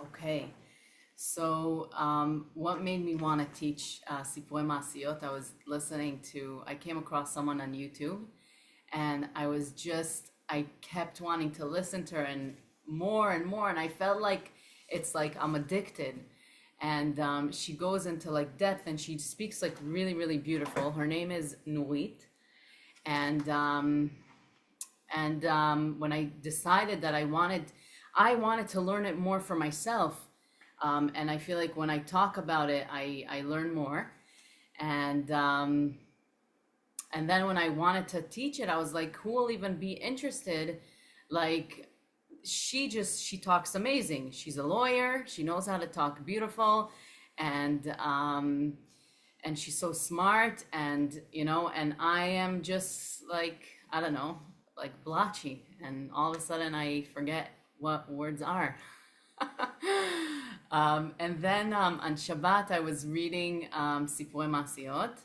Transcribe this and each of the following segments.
Okay, so what made me want to teach Sipurei Masiyot? I came across someone on YouTube, and I kept wanting to listen to her and more, and I felt like it's like I'm addicted. And she goes into like depth, and she speaks like really, really beautiful. Her name is Nurit, and when I decided that I wanted to learn it more for myself. And I feel like when I talk about it, I learn more. And then when I wanted to teach it, I was like, who will even be interested? Like, she talks amazing. She's a lawyer. She knows how to talk beautiful, and she's so smart, and and I am just like, I don't know, like blotchy, and all of a sudden I forget what words are. And then on Shabbat I was reading Sipurei Masiot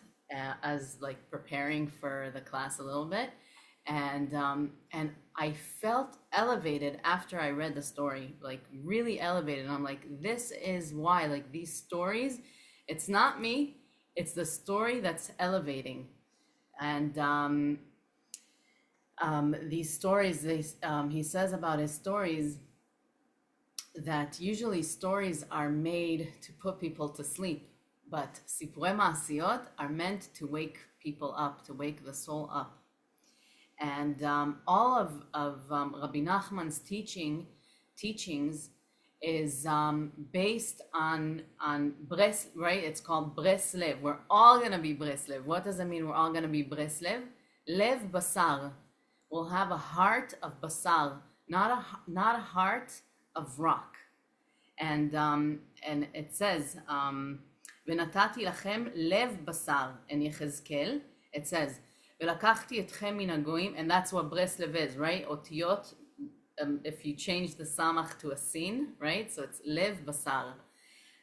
as like preparing for the class a little bit, and I felt elevated after I read the story, like really elevated. And I'm like, this is why, like, these stories, it's not me, it's the story that's elevating. And these stories, he says about his stories that usually stories are made to put people to sleep, but Sipurei Ma'asiyot are meant to wake people up, to wake the soul up. And all of Rabbi Nachman's teachings is based on right? It's called Breslev. We're all gonna be Breslev. What does it mean? We're all gonna be Breslev. Lev basar. We'll have a heart of basar, not a heart of rock. And it says, "V'natati lachem lev basar." In Yechezkel, it says, "V'lakachti etchem min hagoyim," and that's what Breslev is, right? Otiyot. If you change the samach to a sin, right? So it's lev basar.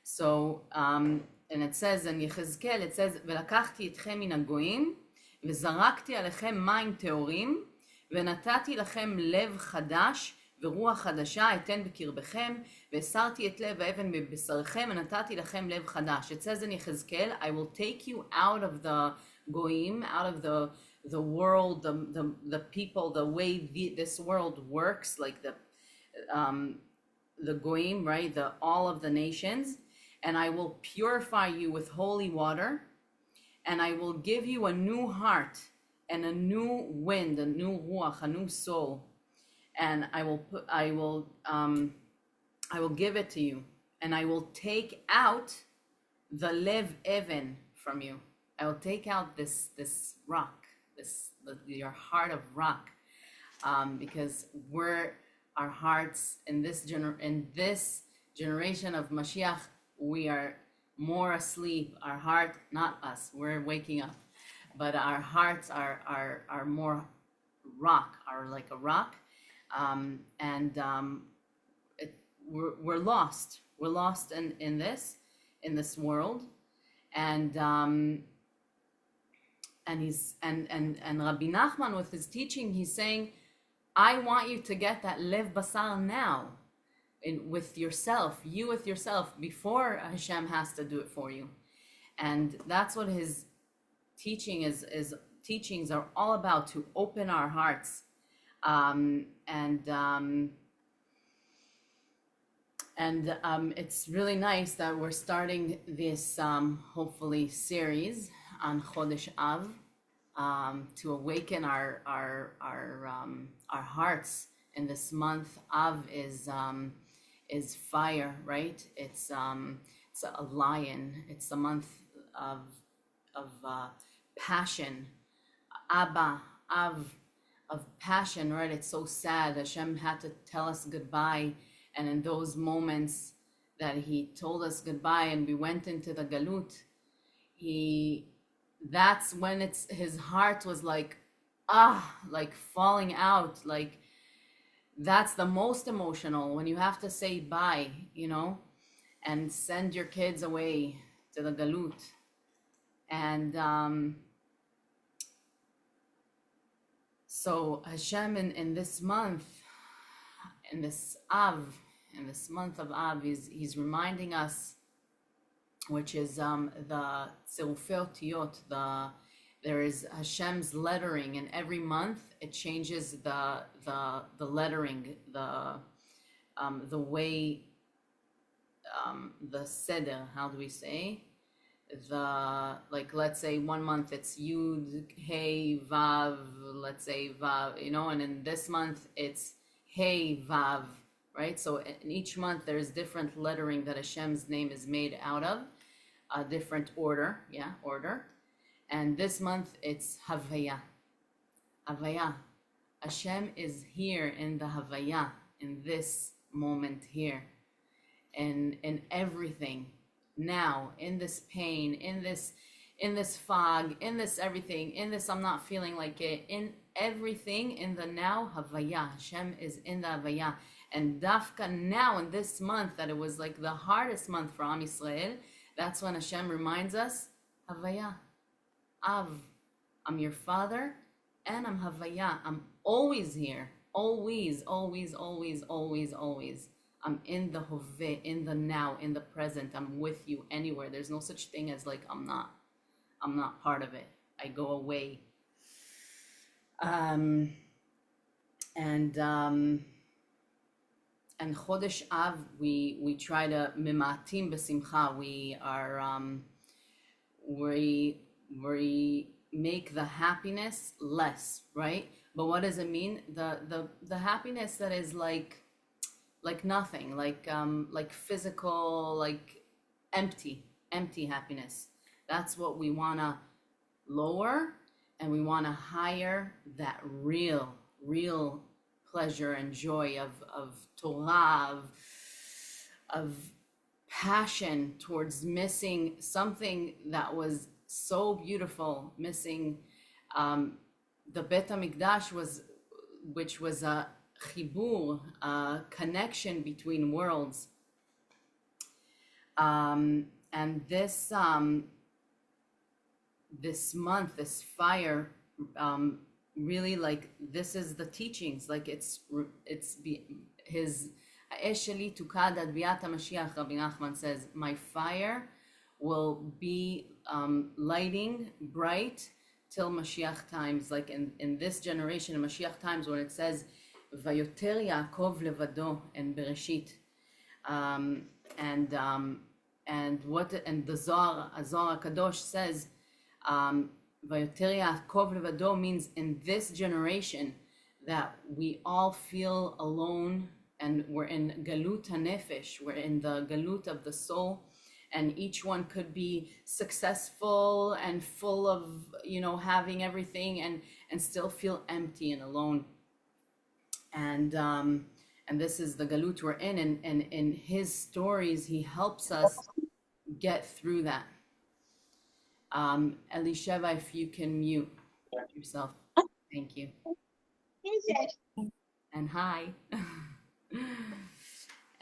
So and it says in Yechezkel, it says, "V'lakachti etchem min hagoyim, v'zarakti alechem mayim teorim, v'natati lachem lev chadash, ורוח חדשה אתן בקרבכם, והסרתי את לב האבן בבשרכם, ונתתי לכם לב חדש. It says in Yechezkel, I will take you out of the goyim, out of the world, the people, the way this world works, like the goyim, right? All of the nations, and I will purify you with holy water, and I will give you a new heart and a new wind, a new ruach, a new soul. And I will give it to you, and I will take out the lev even from you. I will take out this rock, your heart of rock, because our hearts in this generation of Mashiach, we are more asleep. Our heart, not us, we're waking up, but our hearts are more rock, are like a rock. We're lost. We're lost in this world, and Rabbi Nachman, with his teaching, he's saying, I want you to get that lev basar now, with yourself, before Hashem has to do it for you. And that's what his teachings are all about, to open our hearts. It's really nice that we're starting this hopefully series on Chodesh Av, to awaken our hearts in this month. Av is fire, right? It's a lion. It's a month of passion. Abba, Av, of passion, right? It's so sad. Hashem had to tell us goodbye, and in those moments that he told us goodbye and we went into the galut, that's when his heart was like falling out. Like, that's the most emotional, when you have to say bye, and send your kids away to the galut. And so Hashem in this month, in this Av, in this month of Av, he's reminding us, which is the Tzirufei Otiyot, there is Hashem's lettering, and every month it changes the lettering, the way, the seder. How do we say? Like, let's say one month it's Yud, Hey, Vav, let's say Vav, and in this month it's Hey, Vav, right? So in each month there's different lettering that Hashem's name is made out of, a different order, order. And this month it's Havaya. Havaya. Hashem is here in the Havaya, in this moment here, in everything. Now, in this pain, in this fog, in this everything, in this I'm not feeling like it, in everything, in the now, Havaya. Hashem is in the Havaya. And Dafka now, in this month, that it was like the hardest month for Am Yisrael, that's when Hashem reminds us, Havaya. Av, I'm your father, and I'm Havaya. I'm always here. Always, always, always, always, always. I'm in the Hoveh, in the now, in the present. I'm with you anywhere. There's no such thing as like, I'm not part of it. I go away. And Chodesh Av, we try to mimatim besimcha. We make the happiness less, right? But what does it mean? The happiness that is like nothing, like physical, like empty happiness. That's what we want to lower, and we want to higher that real pleasure and joy of Torah, of passion towards missing something that was so beautiful, missing the Bet HaMikdash, which was a chibur, a connection between worlds. And this month, this fire, really, like, this is the teachings, like it's his Ha'esheli tukad ad biat HaMashiach. Rabbi Nachman says, my fire will be lighting bright till Mashiach times, like in this generation, in Mashiach times, when it says Vayoter Yaakov levado in Bereshit, and the Zohar Kadosh says Vayoter Yaakov levado means in this generation that we all feel alone, and we're in Galut HaNefesh, we're in the Galut of the soul, and each one could be successful and full of, having everything, and still feel empty and alone. And this is the Galut we're in, and in his stories, he helps us get through that. Elisheva, if you can mute yourself. Thank you. And hi.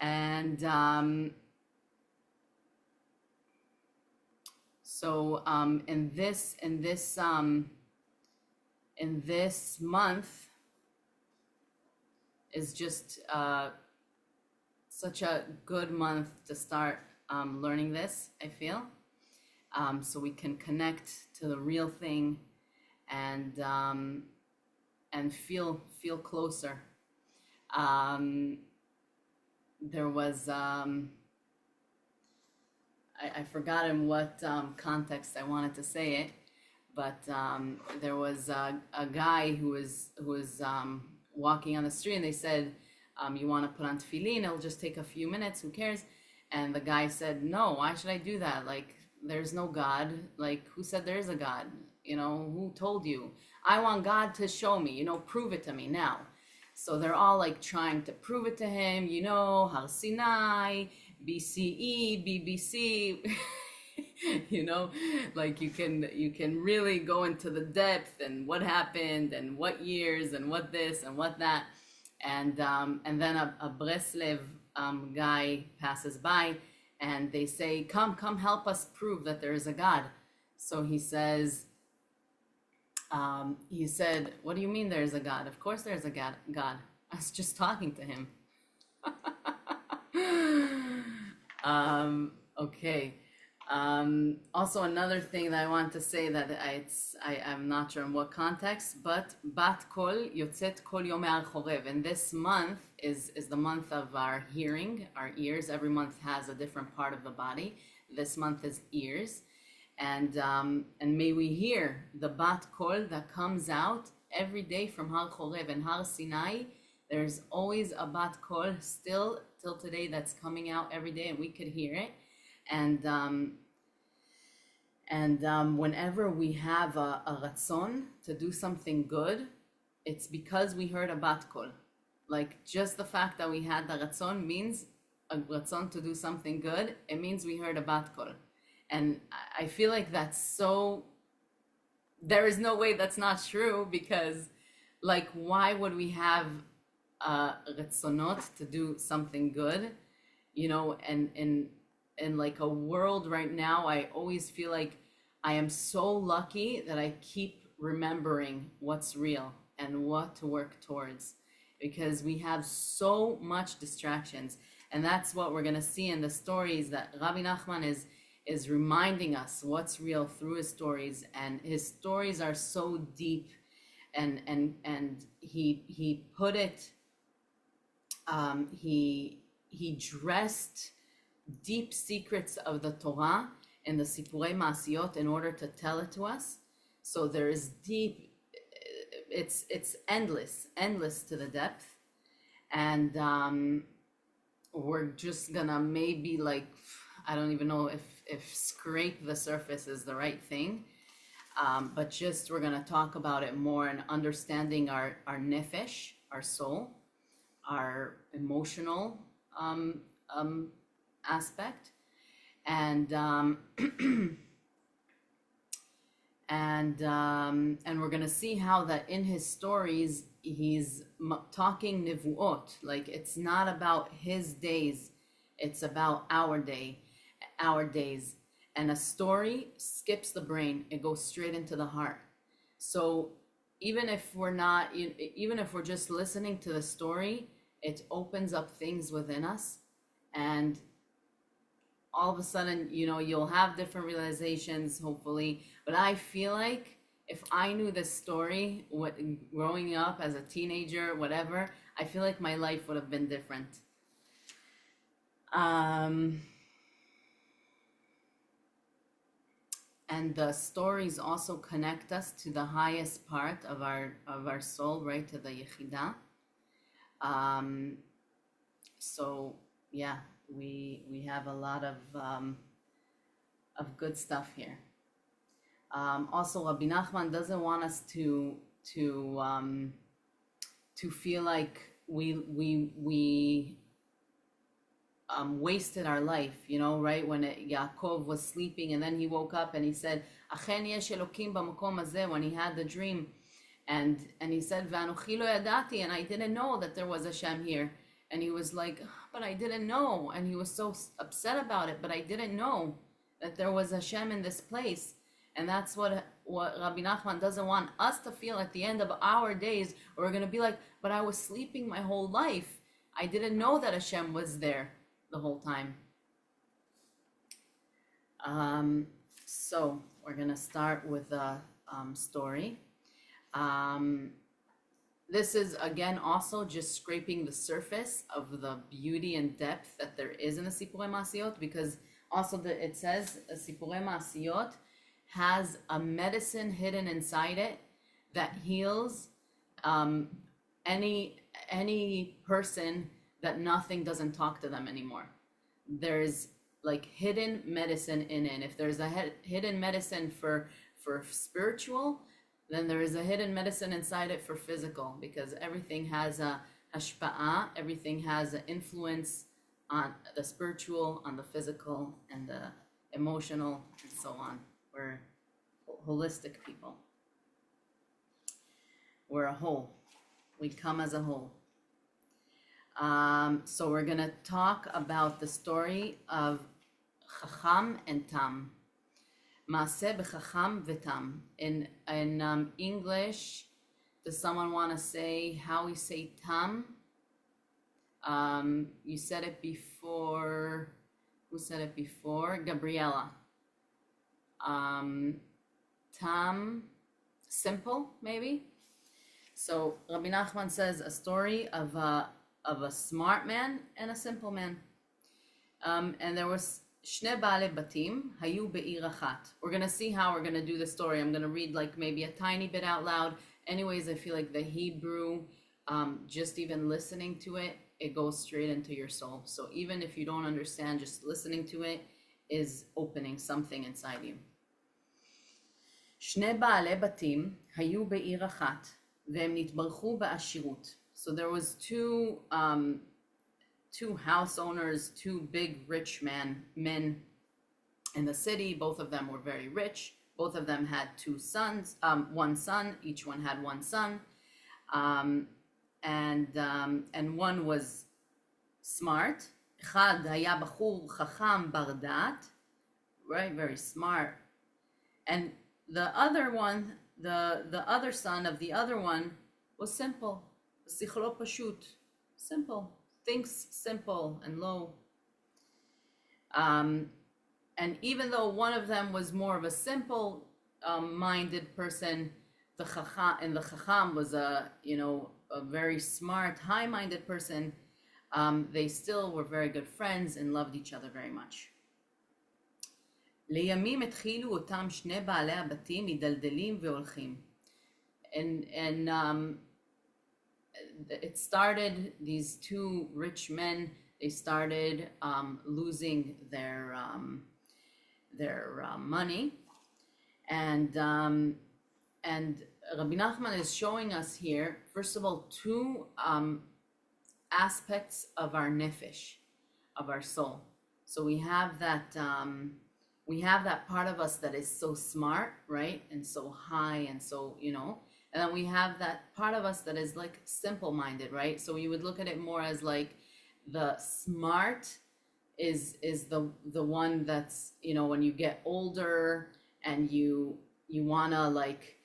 And so in this month is just such a good month to start learning this, I feel, so we can connect to the real thing and feel closer. There was I forgot in what context I wanted to say it, but there was a guy who was walking on the street, and they said, you want to put on tefillin, it'll just take a few minutes, who cares? And the guy said, no, why should I do that? Like, there's no God. Like, who said there is a God? Who told you? I want God to show me, prove it to me now. So they're all like trying to prove it to him, Har Sinai, BCE, BBC, like you can really go into the depth and what happened and what years and what this and what that. And then a Breslev guy passes by, and they say, come help us prove that there is a God. So he says, he said, what do you mean there's a God? Of course there's a God. I was just talking to him. Okay. Also, another thing that I want to say that I'm not sure in what context, but Bat Kol Yotzet Kol Yomei Al Chorev, and this month is the month of our hearing, our ears. Every month has a different part of the body. This month is ears, and may we hear the Bat Kol that comes out every day from Har Chorev and Har Sinai. There's always a Bat Kol still till today that's coming out every day, and we could hear it. And whenever we have a ratzon to do something good, it's because we heard a bat kol. Like, just the fact that we had the ratzon means a ratzon to do something good. It means we heard a bat kol. And I feel like that's so, there is no way that's not true, because like, why would we have ratzonot to do something good? You know, and in like a world right now, I always feel like I am so lucky that I keep remembering what's real and what to work towards, because we have so much distractions. And that's what we're going to see in the stories, that Rabbi Nachman is reminding us what's real through his stories. And his stories are so deep, and he put it, he dressed deep secrets of the Torah in the Sipurei Maasiyot in order to tell it to us. So there is deep, it's endless to the depth. And we're just gonna maybe, like, I don't even know if scrape the surface is the right thing, but just we're gonna talk about it more and understanding our nefesh, our soul, our emotional aspect, and and we're gonna see how that in his stories he's talking nivuot. Like, it's not about his days, it's about our days. And a story skips the brain, it goes straight into the heart. So even if we're just listening to the story, it opens up things within us, and all of a sudden, you know, you'll have different realizations, hopefully. But I feel like if I knew this story, growing up as a teenager, whatever, I feel like my life would have been different. And the stories also connect us to the highest part of our soul, right, to the Yechidah. So yeah, we have a lot of good stuff here. Also, Rabbi Nachman doesn't want us to feel like we wasted our life, you know, right? When Yaakov was sleeping and then he woke up and he said, "Achen yesh Elokim b'makom hazeh," when he had the dream, and he said, "V'anochi lo yadati," and I didn't know that there was Hashem here. And he was like, "But I didn't know," and he was so upset about it. But I didn't know that there was Hashem in this place. And that's what Rabbi Nachman doesn't want us to feel at the end of our days. We're going to be like, "But I was sleeping my whole life. I didn't know that Hashem was there the whole time." So we're going to start with a story. This is, again, also just scraping the surface of the beauty and depth that there is in the Sipurei Maasiyot, because also it says Sipurei Maasiyot has a medicine hidden inside it that heals any person that nothing doesn't talk to them anymore. There's like hidden medicine in it. If there's a hidden medicine for spiritual, then there is a hidden medicine inside it for physical, because everything has a hashpa'ah, everything has an influence on the spiritual, on the physical, and the emotional, and so on. We're holistic people. We're a whole. We come as a whole. So we're going to talk about the story of Chacham and Tam. Maaseh b'chacham v'tam. In English, does someone want to say how we say Tam? You said it before. Who said it before? Gabriella. Tam, simple, maybe? So Rabbi Nachman says a story of a smart man and a simple man. And there was Shne Bale Batim Hayu Be'ir Achat. We're going to see how we're going to do the story. I'm going to read like maybe a tiny bit out loud. Anyways, I feel like the Hebrew, just even listening to it, it goes straight into your soul. So even if you don't understand, just listening to it is opening something inside you. Shne Bale Batim Hayu Be'ir Achat V'em Nitbarchu Ba'ashirut. So there was two house owners, two big rich men in the city. Both of them were very rich. Both of them had two sons, one son. Each one had one son, and one was smart. Echad haya bachur chacham bar da'at, right, very smart. And the other one, the other son of the other one, was simple. Sichlo pashut, simple. Thinks simple and low. And even though one of them was more of a simple minded person, the chacham was a very smart, high-minded person. They still were very good friends and loved each other very much. לימים התחילו אותם שני בעלי הבתים מדלדלים והולכים. And it started, these two rich men, they started losing their money, and Rabbi Nachman is showing us here, first of all, two aspects of our nefesh, of our soul. So we have that part of us that is so smart, right, and so high, and so and then we have that part of us that is like simple-minded, right? So you would look at it more as like the smart is the one that's, when you get older and you wanna like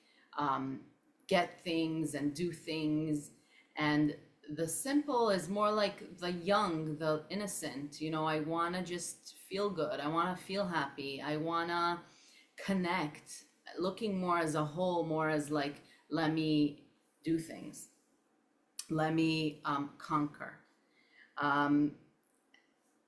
get things and do things, and the simple is more like the young, the innocent. I wanna just feel good, I wanna feel happy, I wanna connect, looking more as a whole, more as like, let me do things, let me conquer. And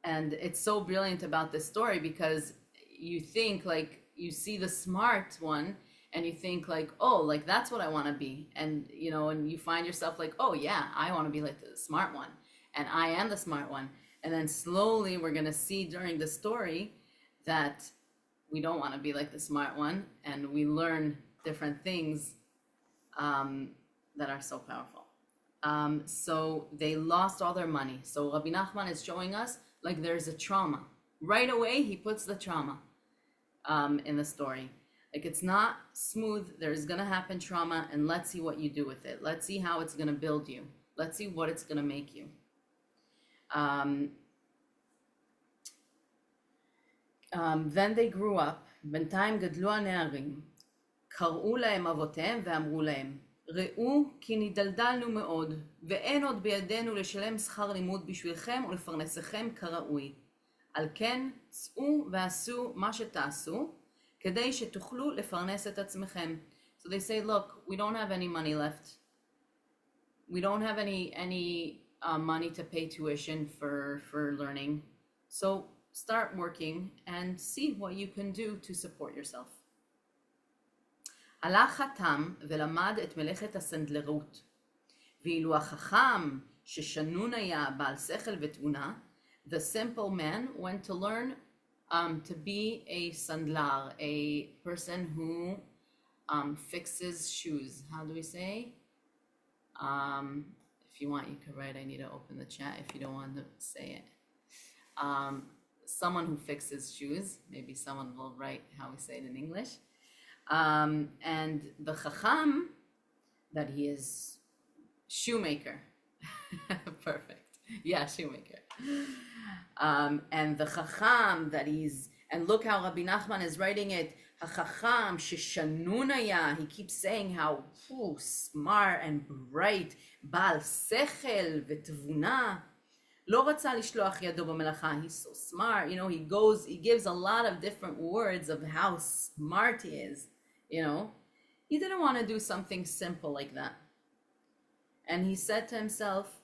it's so brilliant about this story, because you think like, you see the smart one and you think like, oh, like that's what I want to be. And, and you find yourself like, oh yeah, I want to be like the smart one. And I am the smart one. And then slowly we're going to see during the story that we don't want to be like the smart one. And we learn different things that are so powerful. So they lost all their money. So Rabbi Nachman is showing us like there's a trauma. Right away, he puts the trauma in the story. Like it's not smooth. There's going to happen trauma, and let's see what you do with it. Let's see how it's going to build you. Let's see what it's going to make you. Then they grew up. בינתיים גדלו הנערים. קראו להם אבותיהם ואמרו להם, ראו כי נדלדלנו מאוד, ואין עוד בידינו לשלם שכר לימוד בשבילכם ולפרנסכם כראוי. על כן, צאו ועשו מה שתעשו, כדי שתוכלו לפרנס את עצמכם. So they say, look, we don't have any money left. We don't have any money to pay tuition for learning. So start working and see what you can do to support yourself. הלך חתם ולמד את מלאכת הסנדלרות. ואילו החכם ששנון היה בעל שכל ותבונה, the simple man went to learn to be a sandlar, a person who fixes shoes. How do we say? If you want, you can write. I need to open the chat if you don't want to say it. Someone who fixes shoes. Maybe someone will write how we say it in English. And the chacham, that he is shoemaker. Perfect. Yeah, shoemaker. And the chacham, that he's, and look how Rabbi Nachman is writing it, ha-chacham sheshanun haya, he keeps saying how smart and bright, bal sechel v'tevuna, לא רצה לשלוח ידו במלאכה. He's so smart, he gives a lot of different words of how smart he is, He didn't want to do something simple like that. And he said to himself,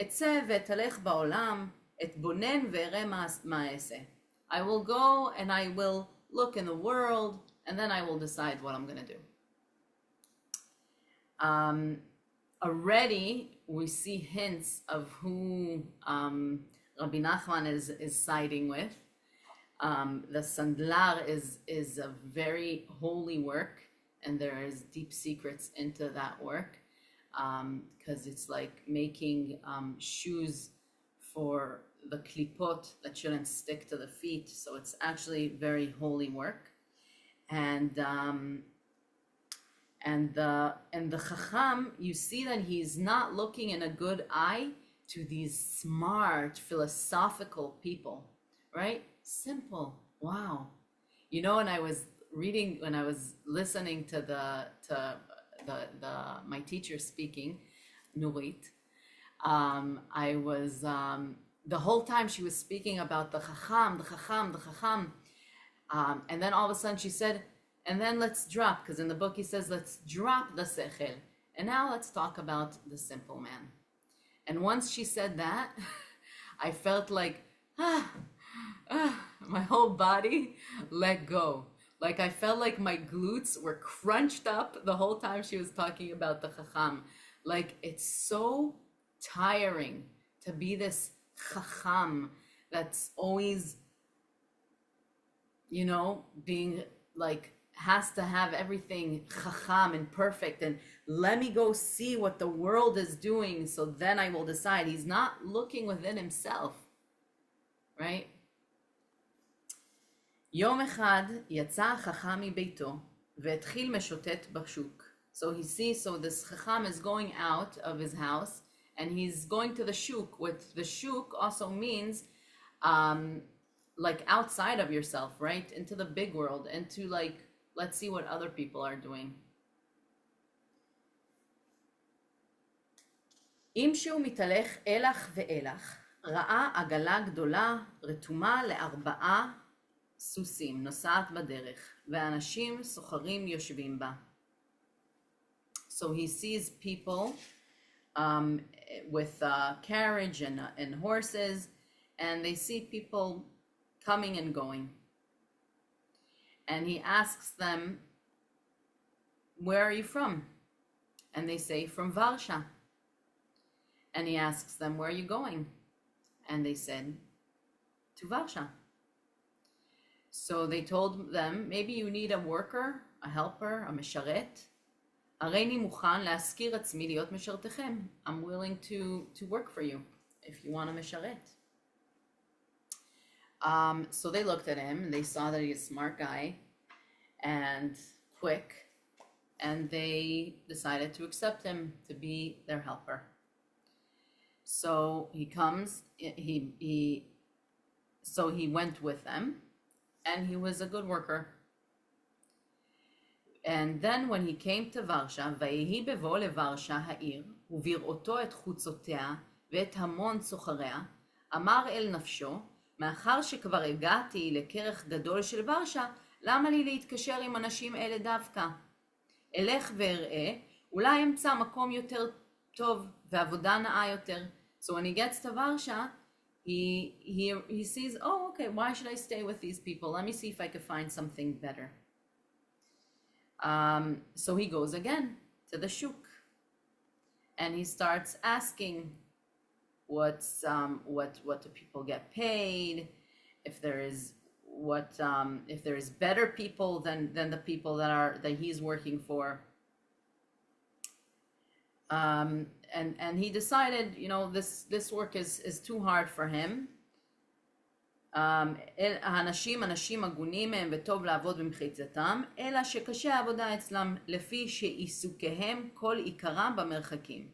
אצא ואתהלך בעולם, אתבונן ואראה מה אעשה. I will go and I will look in the world, and then I will decide what I'm going to do. Already we see hints of who Rabbi Nachman is siding with. The Sandlar is a very holy work, and there is deep secrets into that work, because it's like making shoes for the klipot that shouldn't stick to the feet. So it's actually very holy work. And the Chacham, you see that he's not looking in a good eye to these smart, philosophical people, right? Simple. Wow. When I was listening to my teacher speaking, Nurit, I was the whole time she was speaking about the Chacham, and then all of a sudden she said, and then let's drop, because in the book he says, let's drop the sechel, and now let's talk about the simple man. And once she said that, I felt like, my whole body let go. Like I felt like my glutes were crunched up the whole time she was talking about the Chacham. Like it's so tiring to be this Chacham that's always, being like, has to have everything Chacham and perfect, and let me go see what the world is doing, so then I will decide. He's not looking within himself, right? יום אחד יצא החכם מביתו והתחיל משוטט בשוק. So this Chacham is going out of his house and he's going to the shuk. What the shuk also means, like outside of yourself, right? Into the big world, into like, let's see what other people are doing. אם שהוא מתהלך אלך ואלך, ראה עגלה גדולה רתומה ל4 סוסים, נוסעת בדרך, ואנשים סוחרים יושבים בה. So he sees people with carriage and horses, and they see people coming and going. And he asks them, where are you from? And they say, from Varsha. And he asks them, where are you going? And they said, to Varsha. So they told them, maybe you need a worker, a helper, a משרת. הריני מוכן להשכיר עצמי להיות משרתכם. I'm willing to work for you if you want a משרת. So they looked at him and they saw that he's a smart guy and quick, and they decided to accept him to be their helper. So he comes, so he went with them, and he was a good worker. And then when he came to Varsha, ויהי בבוא לוורשה העיר, ובראותו את חוצותיה ואת המון סוחריה, אמר אל נפשו, מאחר שכבר הגעתי לכרך גדול של ורשה, למה לי להתקשר עם אנשים אלה דווקא? אלך ואראה, אולי אמצא מקום יותר טוב ועבודה נאה יותר. So when he gets to Varsha, he sees, oh, okay, why should I stay with these people? Let me see if I can find something better. So he goes again to the shuk, and he starts asking, what do people get paid? If there is better people than the people that he's working for. And he decided, this work is too hard for him. האנשים אנשים הגונים הם וטוב לעבוד במחיצתם, אלא שקשה העבודה אצלם לפי שעיסוקיהם כל עיקרם במרחקים.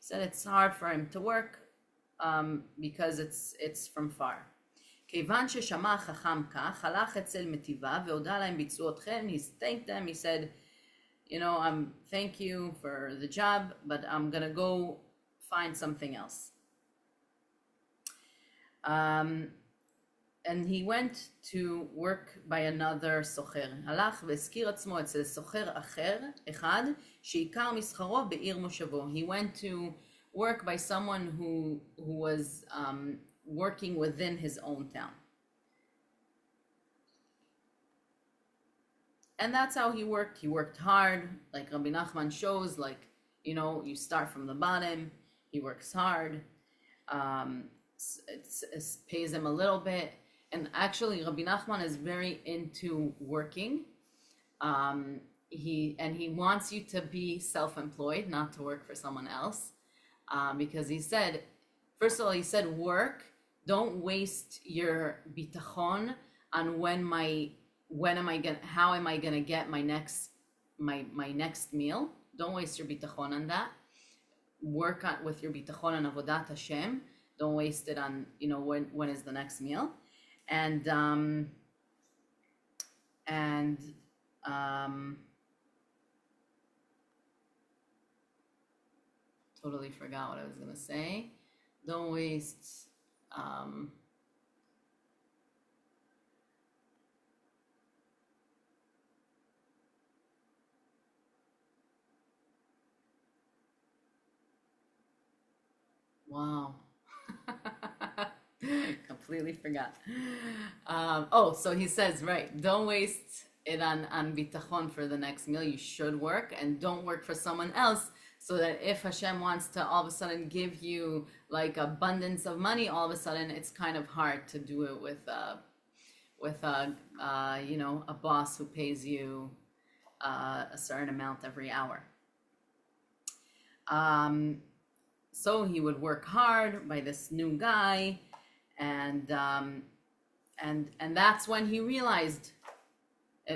He said it's hard for him to work because it's from far. כיוון ששמע החכם כך, הלך אצל מטיבה והודע להם ביצועותיכם. He thanked them. He said, thank you for the job, but I'm gonna go find something else. Um, and he went to work by another סוחר. הלך והזכיר עצמו אצל סוחר אחר, אחד, שעיקר מסחרו בעיר מושבו. He went to work by someone who was working within his own town. And that's how he worked. He worked hard, like Rabbi Nachman shows, like, you start from the bottom. He works hard. It pays him a little bit. And actually, Rabbi Nachman is very into working. He wants you to be self-employed, not to work for someone else. Because he said, first of all, he said, work. Don't waste your bitachon on how am I gonna get my next meal. Don't waste your bitachon on that. Work with your bitachon on avodat Hashem. Don't waste it on when is the next meal. And totally forgot what I was gonna say. Don't waste wow. Completely forgot. So he says, right, don't waste it on bitachon for the next meal. You should work, and don't work for someone else, so that if Hashem wants to all of a sudden give you like abundance of money, all of a sudden it's kind of hard to do it with a boss who pays you a certain amount every hour. So he would work hard by this new guy, and that's when he realized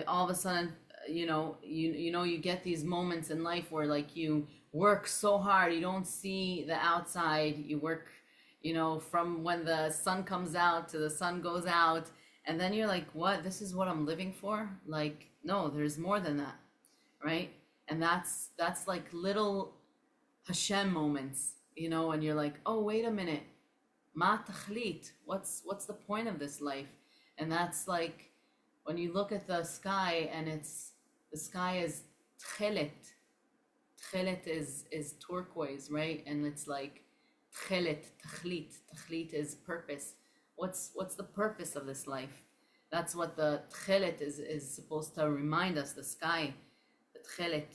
all of a sudden, you get these moments in life where like you work so hard, you don't see the outside. You work, from when the sun comes out to the sun goes out, and then you're like, what? This is what I'm living for? Like, no, there's more than that, right? And that's like little Hashem moments, and you're like, oh, wait a minute, ma tachlit, what's the point of this life? And that's like when you look at the sky, and the sky is tchelet. Tchelet is turquoise, right? And it's like tchelet, tachlit is purpose. What's the purpose of this life? That's what the tchelet is supposed to remind us, the sky, the tchelet.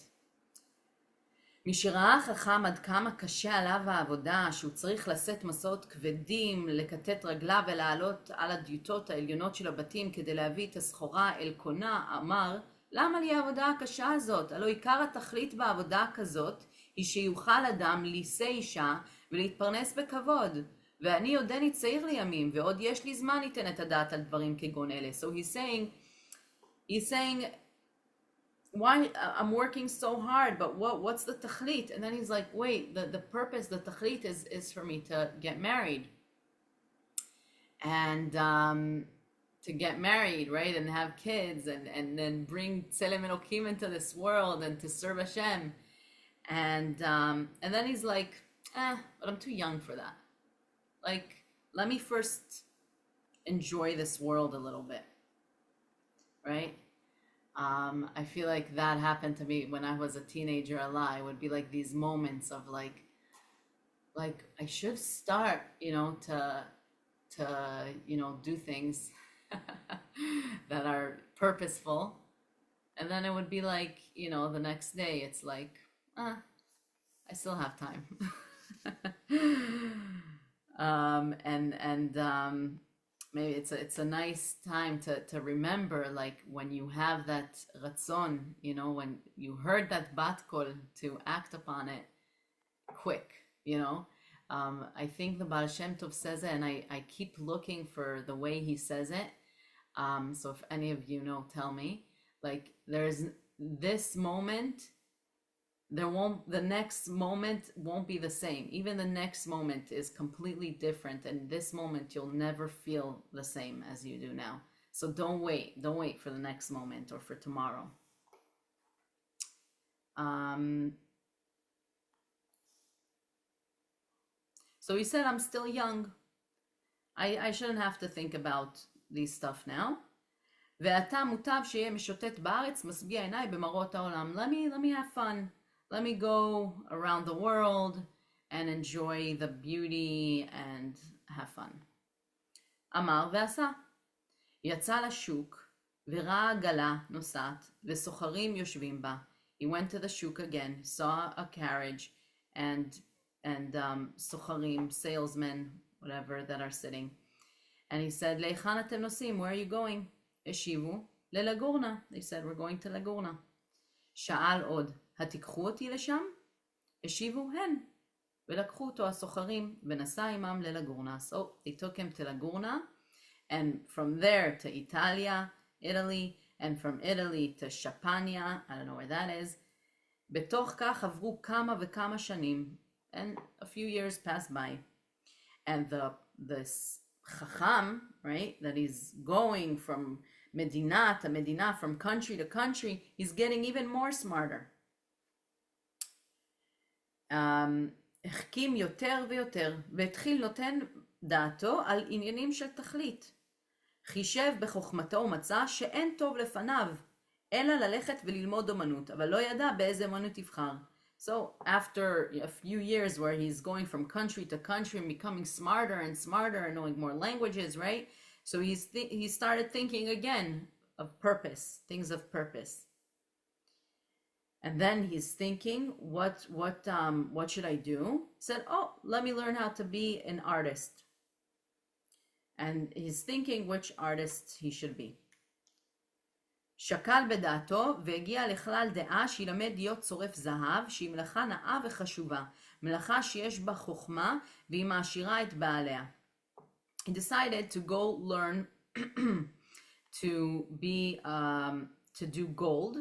מי שראה חכם עד כמה קשה עליו העבודה, שהוא צריך לשאת מסעות כבדים, לקטט רגליו ולעלות על הדיוטות העליונות של הבתים כדי להביא את הסחורה אל קונה, אמר, למה לי העבודה הקשה הזאת? הלא עיקר התכלית בעבודה כזאת היא שיוכל אדם לישא אישה ולהתפרנס בכבוד. ואני עודני צעיר לימים, ועוד יש לי זמן ניתן את הדעת על דברים כגון אלה. So he's saying, why I'm working so hard, but what's the tachlit? And then he's like, wait, the purpose, the tachlit is for me to get married, and to get married, right, and have kids, and then bring Tselem Elokim into this world, and to serve Hashem, and then he's like, but I'm too young for that. Like, let me first enjoy this world a little bit, right? I feel like that happened to me when I was a teenager. It would be like these moments of like I should start, to do things that are purposeful, and then it would be like, the next day it's like, I still have time. Maybe it's a nice time to remember, like when you have that ratzon, when you heard that bat kol, to act upon it quick, I think the Baal Shem Tov says it, and I keep looking for the way he says it. So if any of you know, tell me. Like, there's this moment, the next moment won't be the same. Even the next moment is completely different, and this moment you'll never feel the same as you do now. So don't wait for the next moment or for tomorrow. So he said, I'm still young. I shouldn't have to think about these stuff now. ועתה מוטב שיהיה משוטט בארץ, משביע עיניי במראות העולם. Let me have fun. Let me go around the world and enjoy the beauty and have fun. אמר ועשה. יצא לשוק וראה עגלה נוסעת וסוחרים יושבים בה. He went to the shuk again, saw a carriage and סוחרים, salesmen, whatever, that are sitting. And he said, להיכן אתם נוסעים? Where are you going? השיבו, ללגורנה. They said, we're going to לגורנה. שאל עוד, התיקחו אותי לשם? השיבו, הן. ולקחו אותו הסוחרים ונסע עמם ללגורנה. So they took him to לגורנה, and from there to Italia, Italy, and from Italy to Shapania, I don't know where that is. בתוך כך עברו כמה וכמה שנים, and a few years passed by. And this Chacham, right, that he's going from Medina to Medina, from country to country, he's getting even more smarter. החכים יותר ויותר, והתחיל נותן דעתו על עניינים של תכלית. חישב בחוכמתו ומצא שאין טוב לפניו, אלא ללכת וללמוד אומנות, אבל לא ידע באיזה אומנות יבחר. So after a few years where he's going from country to country and becoming smarter and smarter and knowing more languages, right? So he started thinking again of purpose, things of purpose. And then he's thinking, what should I do? He said, oh, let me learn how to be an artist. And he's thinking which artist he should be. שקל בדעתו והגיע לכלל דעה שילמד להיות צורף זהב, שהיא מלאכה נאה וחשובה, מלאכה שיש בה חוכמה והיא מעשירה את בעליה. He decided to go learn to do gold,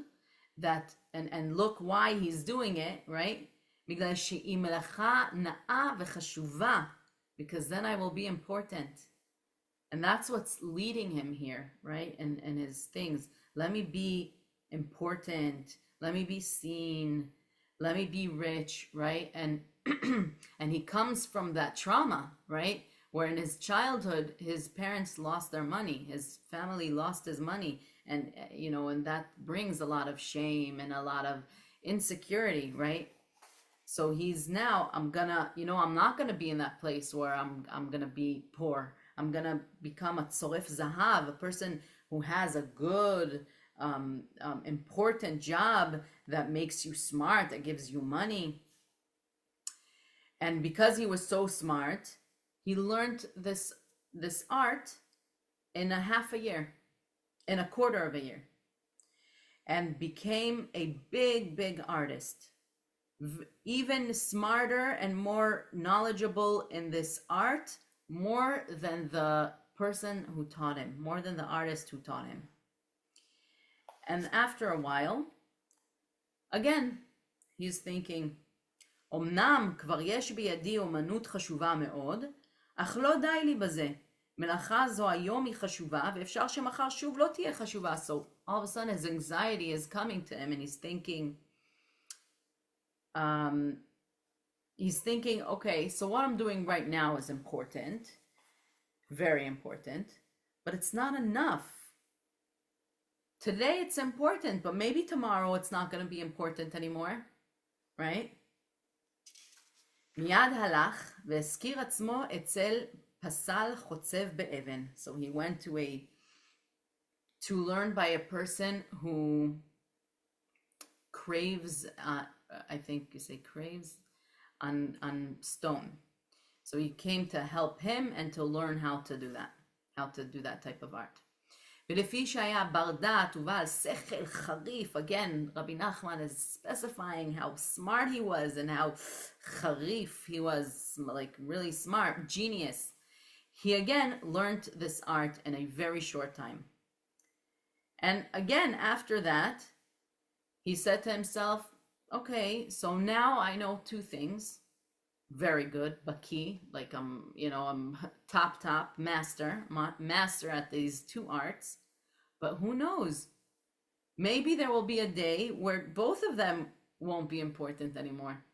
that and look why he's doing it, right? בגלל שהיא מלאכה נאה וחשובה, because then I will be important. And that's what's leading him here, right? And his things. Let me be important. Let me be seen. Let me be rich, right? And and he comes from that trauma, right? Where in his childhood, his parents lost their money. His family lost his money. And, and that brings a lot of shame and a lot of insecurity, right? So he's now, I'm not gonna be in that place where I'm gonna be poor. I'm gonna become a tzoref zahav, a person who has a good, important job that makes you smart, that gives you money. And because he was so smart, he learned this art in a half a year, in a quarter of a year, and became a big artist. Even smarter and more knowledgeable in this art, more than the person who taught him, more than the artist who taught him. And after a while, again, he's thinking, אמנם כבר יש בידי אומנות חשובה מאוד, אך לא די לי בזה. מלאכה זו היום היא חשובה, ואפשר שמחר שוב לא תהיה חשובה. So all of a sudden his anxiety is coming to him and he's thinking, okay, so what I'm doing right now is important, very important, but it's not enough. Today it's important, but maybe tomorrow it's not going to be important anymore, right? מיד הלך והזכיר עצמו אצל פסל חוצב באבן. So he went to learn by a person who craves, I think you say craves, on stone. So he came to help him and to learn how to do that type of art. ולפי שהיה בר דעת ובעל שכל חריף, again, Rabbi Nachman is specifying how smart he was and how חריף he was, like really smart, genius. He again learned this art in a very short time. And again, after that, he said to himself, okay, so now I know two things. Very good, baki, like I'm top master at these two arts. But who knows? Maybe there will be a day where both of them won't be important anymore,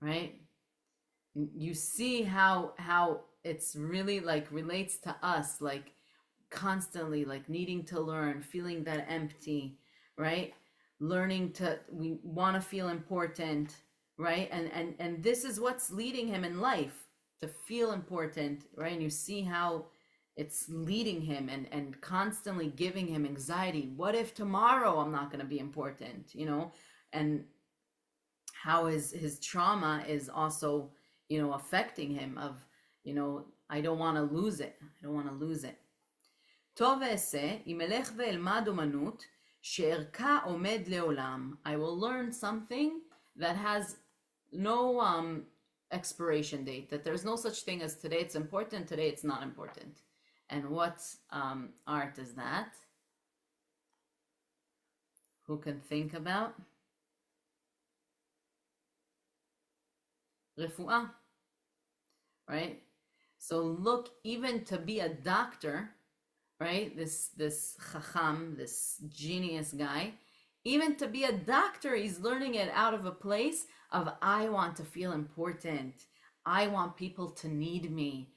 right? You see how it's really like relates to us, like constantly like needing to learn, feeling that empty, right? Learning to, we want to feel important, right? And this is what's leading him in life, to feel important, right? And you see how it's leading him and constantly giving him anxiety. What if tomorrow I'm not going to be important, you know? And how his trauma is also, you know, affecting him of, you know, I don't want to lose it. I don't want to lose it. טוב ואעשה, אם אלך ואלמד אומנות, שערכה עומד לעולם. I will learn something that has no expiration date, that there's no such thing as today it's important, today it's not important. And what art is that? Who can think about? Refuah, right? So look, even to be a doctor, right? This chacham, this genius guy, even to be a doctor, he's learning it out of a place of, I want to feel important. I want people to need me.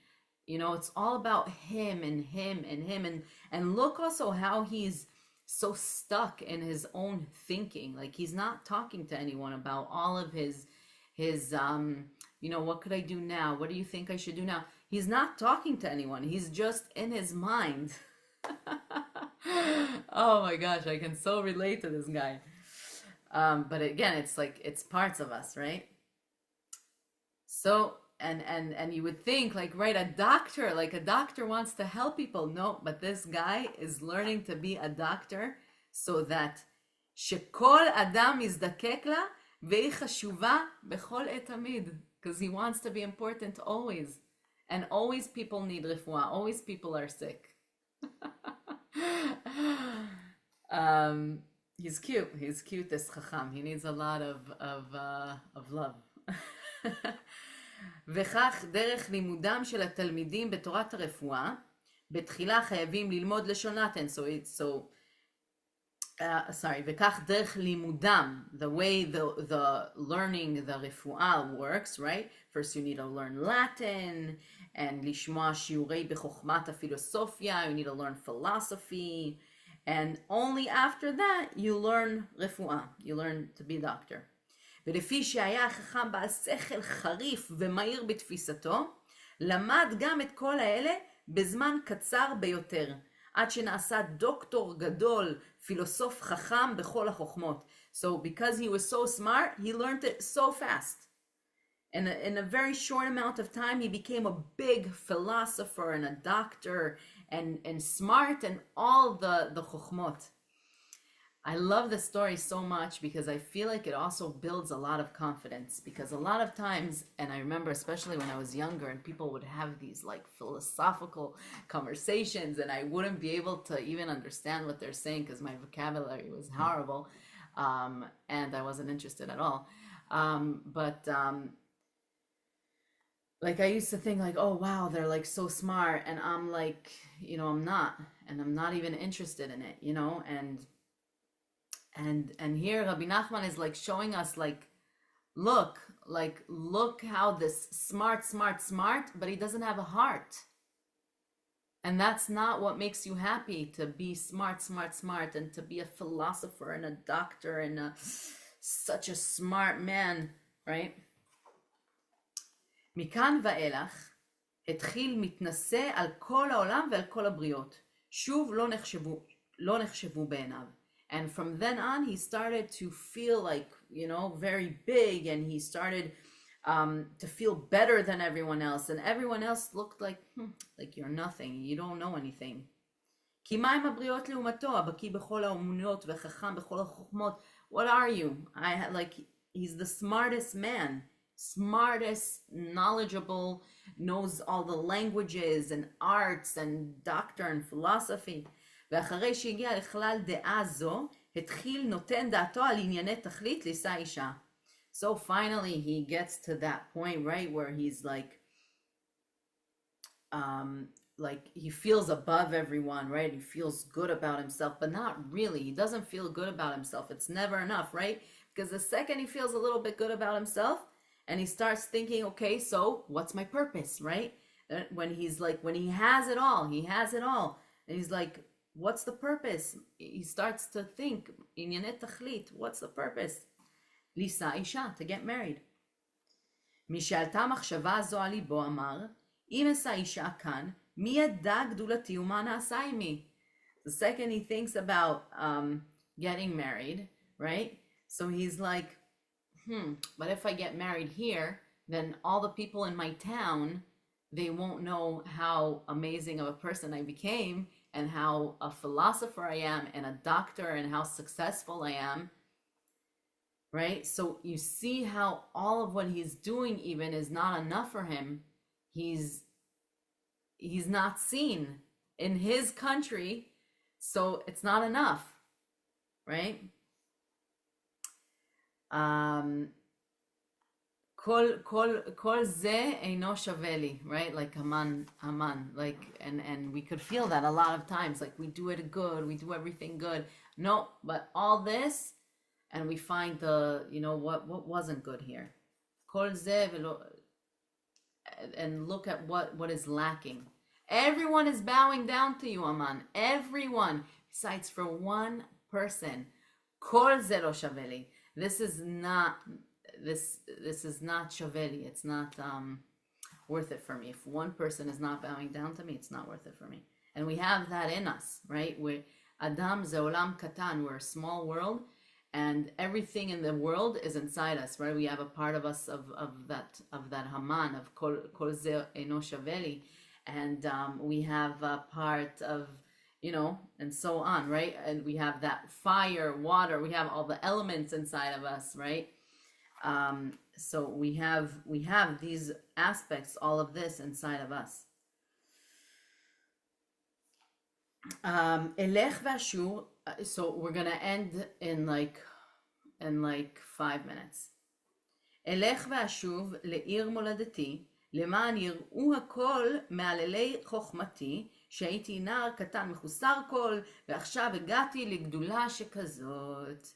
You know, it's all about him and him and him. And look also how he's so stuck in his own thinking. Like he's not talking to anyone about all of his you know, what could I do now? What do you think I should do now? He's not talking to anyone. He's just in his mind. Oh my gosh, I can so relate to this guy. But again, it's like, it's parts of us, right? So, and you would think like, right, a doctor wants to help people. No, but this guy is learning to be a doctor so that שכל אדם יזדקק לה והיא חשובה בכל עת תמיד. Because he wants to be important always. And always people need refuah. Always people are sick. He's cute. He's cute, this chacham. He needs a lot of love. וכך דרך לימודם של התלמידים בתורת הרפואה, בתחילה חייבים ללמוד לשון לטן. וכך דרך לימודם, the way the learning the רפואה works, right? First you need to learn Latin, and לשמוע שיעורי בחוכמת הפילוסופיה, you need to learn philosophy, and only after that you learn רפואה, you learn to be a doctor. ולפי שהיה החכם בעל שכל חריף ומהיר בתפיסתו, למד גם את כל האלה בזמן קצר ביותר. עד שנעשה דוקטור גדול, פילוסוף חכם בכל החוכמות. So because he was so smart, he learned it so fast. And in a very short amount of time, he became a big philosopher and a doctor and smart and all the chokhmot. I love the story so much because I feel like it also builds a lot of confidence, because a lot of times, and I remember especially when I was younger and people would have these like philosophical conversations and I wouldn't be able to even understand what they're saying because my vocabulary was horrible, and I wasn't interested at all. Like I used to think like, oh wow, they're like so smart, and I'm like, you know, I'm not, and I'm not even interested in it, you know. And here Rabbi Nachman is like showing us like, look how this smart, but he doesn't have a heart. And that's not what makes you happy, to be smart, and to be a philosopher and a doctor and such a smart man, right? מכאן ואילך התחיל מתנשא על כל העולם ועל כל הבריות. שוב לא נחשבו בעיניו. And from then on, he started to feel like, you know, very big, and he started to feel better than everyone else. And everyone else looked like you're nothing, you don't know anything. כי מה עם הבריות לעומתו, הבקיא בכל האומנויות וחכם בכל החוכמות? What are you? He's the smartest man, smartest, knowledgeable, knows all the languages and arts and doctor and philosophy. ואחרי שהגיע לכלל דעה זו, התחיל נותן דעתו על ענייני תכלית לישא אישה. So finally he gets to that point, right, where he's like he feels above everyone, right? He feels good about himself, but not really. He doesn't feel good about himself. It's never enough, right? Because the second he feels a little bit good about himself, and he starts thinking, okay, so what's my purpose, right? when he's like, when he has it all, he has it all. And he's like, what's the purpose? He starts to think, ענייני תכלית, what's the purpose? לישא אישה, to get married. משעלתה מחשבה זו על ליבו אמר, אם אשא אישה כאן, מי ידע גדולתי ומה נעשה עמי? The second he thinks about getting married, right? So he's like, but if I get married here, then all the people in my town, they won't know how amazing of a person I became and how a philosopher I am and a doctor and how successful I am, right? So you see how all of what he's doing even is not enough for him. He's not seen in his country, so it's not enough, right? כל זה אינו שווה לי, right? Like Haman, like, and we could feel that a lot of times, like we do it good, we do everything good. No, but all this, and we find the, what wasn't good here. כל זה and look at what is lacking. Everyone is bowing down to you, Haman. Everyone, besides for one person. כל זה לא שווה לי. This is not שווה לי. It's not worth it for me. If one person is not bowing down to me, it's not worth it for me. And we have that in us, right? We're Adam ze olam katan. We're a small world, and everything in the world is inside us, right? We have a part of us of that Haman, of kol ze eno shave li, and we have a part of, and so on, right? And we have that fire, water, we have all the elements inside of us, right? So we have these aspects, all of this inside of us. Elech v'ashur. So we're gonna end in like 5 minutes. אלך ואשוב לעיר מולדתי, למען יראו הכל מעללי חוכמתי, שהייתי נער קטן מחוסר כל, ועכשיו הגעתי לגדולה שכזאת.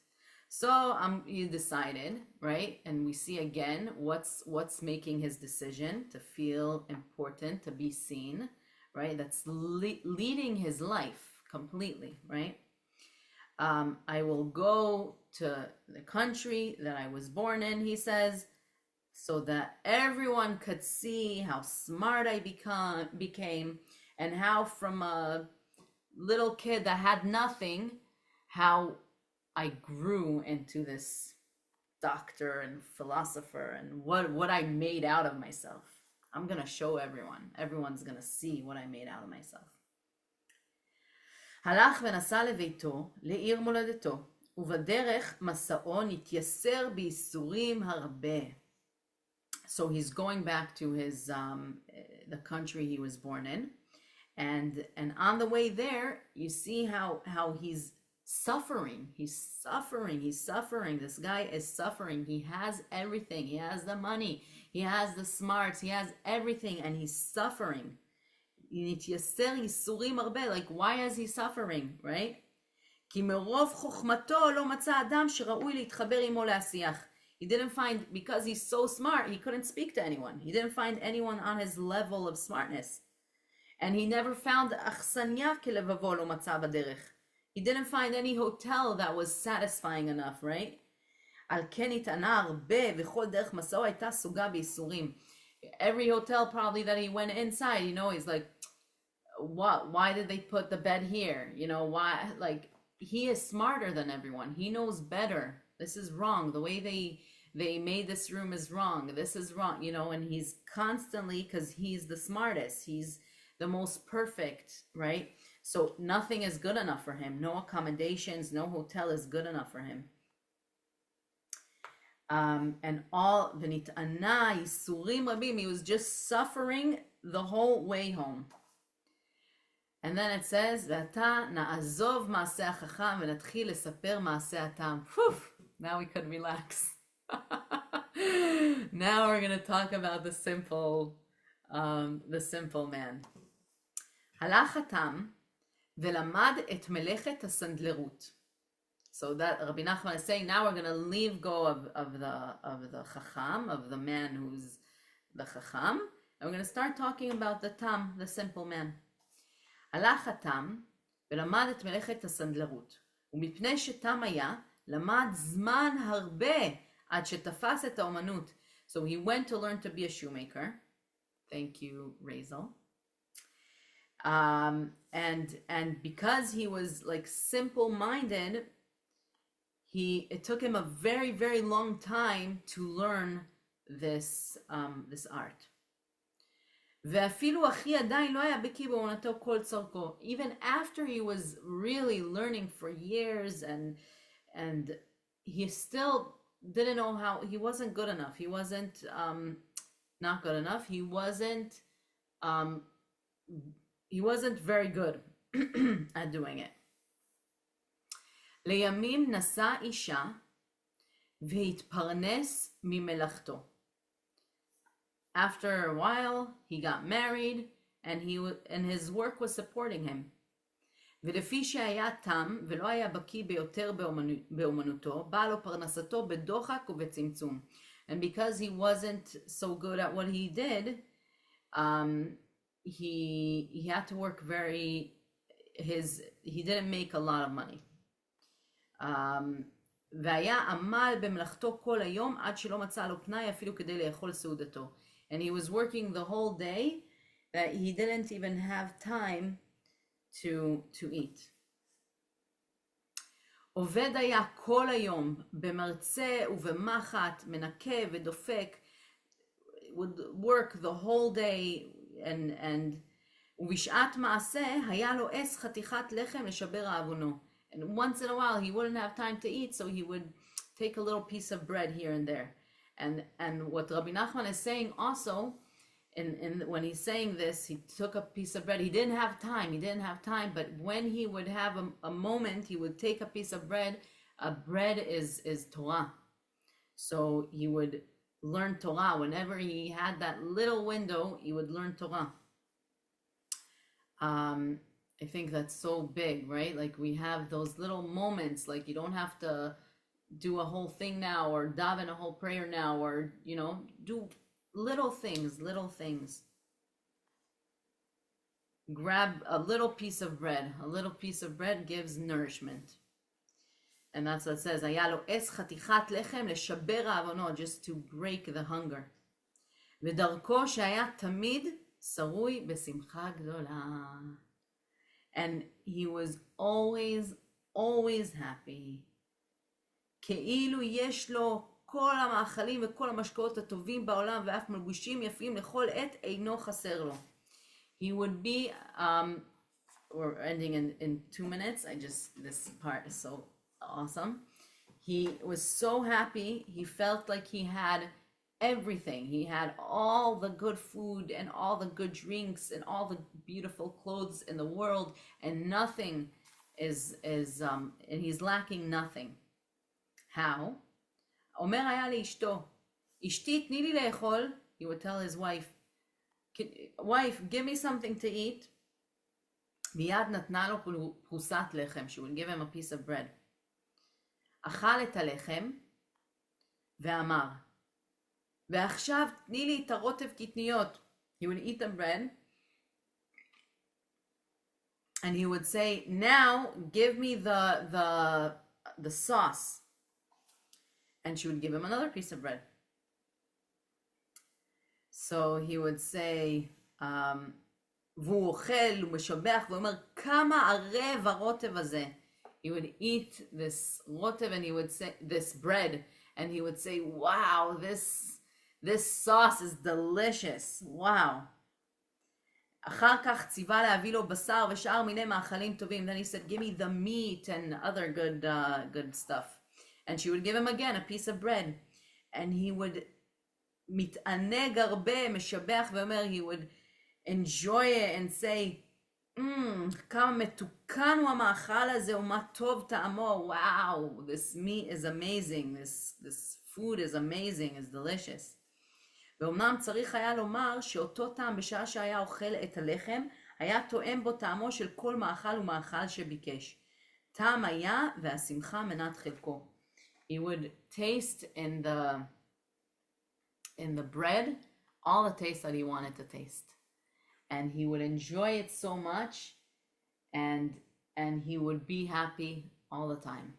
So you decided, right? And we see again what's making his decision to feel important, to be seen, right? That's leading his life completely, right? I will go to the country that I was born in, he says, so that everyone could see how smart I became, and how from a little kid that had nothing, how I grew into this doctor and philosopher, and what I made out of myself. I'm gonna show everyone. Everyone's gonna see what I made out of myself. הלך ונסע לביתו, לעיר מולדתו, ובדרך מסעו נתייסר בייסורים הרבה. So he's going back to his the country he was born in, and on the way there, you see how he's suffering. He's suffering. This guy is suffering. He has everything. He has the money. He has the smarts. He has everything, and he's suffering. Like, why is he suffering, right? כי מרוב חוכמתו לא מצא אדם שראוי להתחבר עמו להשיח. He didn't find, because he's so smart, he couldn't speak to anyone. He didn't find anyone on his level of smartness. And he never found אכסניה כלבבו לא מצא בדרך. He didn't find any hotel that was satisfying enough, right? על כן התענה הרבה, וכל דרך מסעו הייתה סוגה בייסורים. Every hotel probably that he went inside, he's like, why did they put the bed here? Why? Like, he is smarter than everyone. He knows better. This is wrong. The way they made this room is wrong. This is wrong, and he's constantly, because he's the smartest, he's the most perfect, right? So nothing is good enough for him. No accommodations, no hotel is good enough for him. And all ונתענה ייסורים רבים, he was just suffering the whole way home. And then it says, ועתה נעזוב מעשה החכם ונתחיל לספר מעשה התם. Now we could relax. Now we're going to talk about the simple man. הלך התם ולמד את מלאכת הסנדלרות. So that Rabbi Nachman is saying, now we're going to leave go of the chacham, of the man who's the chacham, And we're going to start talking about the tam, the simple man. הלך התם ולמד את מלאכת הסנדלרות, ומפני שתם היה, למד זמן הרבה עד שתפס את האומנות. So he went to learn to be a shoemaker. Thank you, Razel. And because he was like simple-minded, it took him a very, very long time to learn this art. ואפילו אחי עדיין לא היה בקיא באמונתו כל צורכו. Even after he was really learning for years and he still didn't know how, he wasn't good enough. He wasn't not good enough. He wasn't very good at doing it. לימים נשא אישה והתפרנס ממלאכתו. After a while, he got married, and his work was supporting him. ולפי שהיה תם ולא היה בקיא ביותר באומנותו, באה לו פרנסתו בדוחק ובצמצום. And because he wasn't so good at what he did, he had to work he didn't make a lot of money. והיה עמל במלאכתו כל היום עד שלא מצא לו פנאי אפילו כדי לאכול סעודתו. And he was working the whole day that he didn't even have time to eat. עובד היה כל היום במרצה ובמחט, מנקה ודופק, would work the whole day and ובשעת מעשה היה לו עש חתיכת לחם לשבר העוונו. And once in a while he wouldn't have time to eat, so he would take a little piece of bread here and there. And what Rabbi Nachman is saying also, when he's saying this, he took a piece of bread. He didn't have time, but when he would have a moment, he would take a piece of bread. Bread is Torah. So he would learn Torah. Whenever he had that little window, he would learn Torah. I think that's so big, right? Like we have those little moments, like you don't have to do a whole thing now or daven a whole prayer now, or do little things. Grab a little piece of bread gives nourishment. And that's what it says, היה לו עש חתיכת לחם לשבר העוונות, just to break the hunger. ודרכו שהיה תמיד שרוי בשמחה גדולה. And he was always happy. כאילו יש לו כל המאכלים וכל המשקאות הטובים בעולם ואף מלבושים יפים לכל עת אינו חסר לו. He would be, we're ending in 2 minutes. This part is so awesome. He was so happy. He felt like he had everything. He had all the good food and all the good drinks and all the beautiful clothes in the world, and nothing and he's lacking nothing. How? אומר היה לאשתו, אשתי תני לי לאכול. He would tell his wife, wife, give me something to eat. מיד נתנה לו פרוסת לחם. She would give him a piece of bread. אכל את הלחם ואמר, ועכשיו תני לי את הרוטב קטניות. He would eat the bread and he would say, now give me the sauce. And she would give him another piece of bread. So he would say, והוא אוכל ומשבח ואומר, כמה ערב הרוטב הזה. He would eat this rotev and he would say, this bread, and he would say, wow, this sauce is delicious. Wow. אחר כך ציווה להביא לו בשר ושאר מיני מאכלים טובים. Then he said, give me the meat and other good stuff. And she would give him again a piece of bread. And he would מתענג הרבה, משבח ואומר, he would enjoy it and say, כמה מתוקן הוא המאכל הזה ומה טוב טעמו. Wow, this meat is amazing. This food is amazing, is delicious. ואומנם צריך היה לומר שאותו טעם בשעה שהיה אוכל את הלחם, היה תואם בו טעמו של כל מאכל ומאכל שביקש. טעם היה והשמחה מנת חלקו. He would taste in the bread all the taste that he wanted to taste, and he would enjoy it so much, and he would be happy all the time.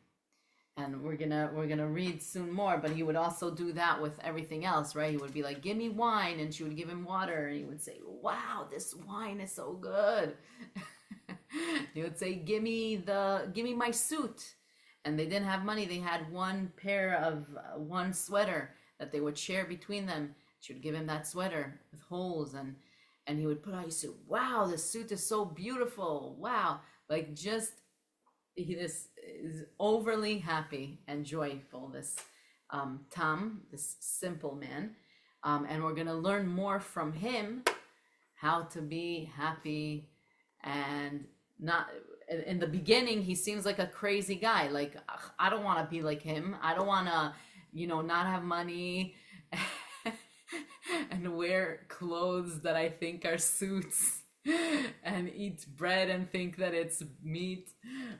And we're gonna read soon more, but he would also do that with everything else, right? He would be like, give me wine, and she would give him water, and he would say, wow, this wine is so good. He would say, give me my suit. And they didn't have money. They had one pair of one sweater that they would share between them. She would give him that sweater with holes, and he would put on his suit. Wow, this suit is so beautiful. Wow. Like, just he is overly happy and joyful, this Tam, this simple man. And we're going to learn more from him how to be happy. And not in the beginning, he seems like a crazy guy. Like, I don't want to be like him. I don't want to, not have money and wear clothes that I think are suits and eat bread and think that it's meat,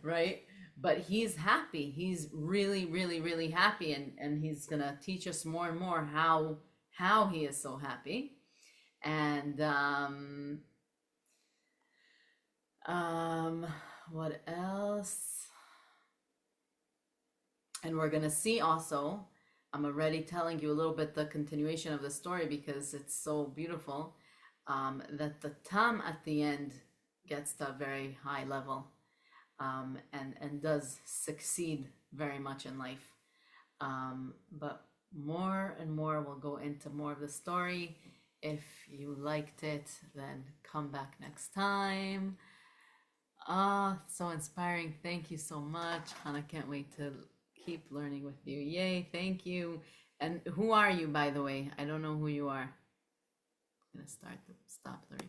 right? But he's happy. He's really, really, really happy, and he's gonna teach us more and more how he is so happy. And what else? And we're gonna see also, I'm already telling you a little bit the continuation of the story because it's so beautiful, that the Tam at the end gets to a very high level, and does succeed very much in life. But more and more we'll go into more of the story. If you liked it, then come back next time. So inspiring. Thank you so much. Hannah, can't wait to keep learning with you. Yay, thank you. And who are you, by the way? I don't know who you are. I'm gonna stop the